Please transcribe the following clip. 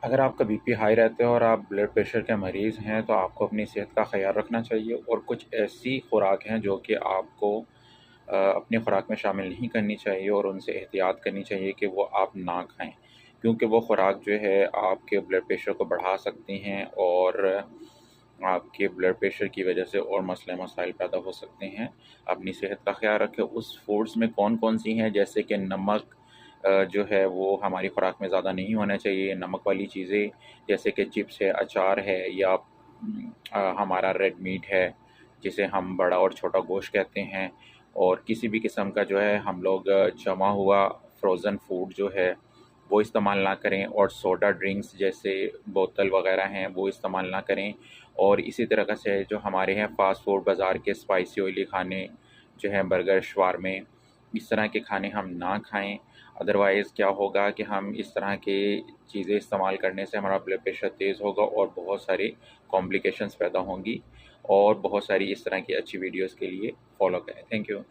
अगर आपका BP high रहता है और आप ब्लड प्रेशर के मरीज़ हैं, तो आपको अपनी सेहत का ख़्याल रखना चाहिए और कुछ ऐसी खुराक हैं जो कि आपको अपनी खुराक में शामिल नहीं करनी चाहिए और उनसे एहतियात करनी चाहिए कि वो आप ना खाएँ। क्योंकि वो खुराक जो है आपके ब्लड प्रेशर को बढ़ा सकती हैं और आपके ब्लड प्रेशर की वजह से और मसले-मसाइल पैदा हो सकते हैं। अपनी सेहत का ख़्याल रखें। उस फूड्स में कौन-कौन सी हैं, जैसे कि नमक जो है वो हमारी खुराक में ज़्यादा नहीं होना चाहिए। नमक वाली चीज़ें जैसे कि चिप्स है, अचार है या हमारा रेड मीट है, जिसे हम बड़ा और छोटा गोश्त कहते हैं, और किसी भी किस्म का जो है हम लोग जमा हुआ फ्रोज़न फूड जो है वो इस्तेमाल ना करें, और सोडा ड्रिंक्स जैसे बोतल वग़ैरह हैं वो इस्तेमाल ना करें। और इसी तरह से जो हमारे हैं फ़ास्ट फूड बाज़ार के स्पाइसी ऑयली खाने जो हैं बर्गर, शवारमे, इस तरह के खाने हम ना खाएँ। अदरवाइज़ क्या होगा कि हम इस तरह के चीज़ें इस्तेमाल करने से हमारा ब्लड प्रेशर तेज़ होगा और बहुत सारी कॉम्प्लिकेशंस पैदा होंगी। और बहुत सारी इस तरह की अच्छी वीडियोज़ के लिए फ़ॉलो करें। Thank you.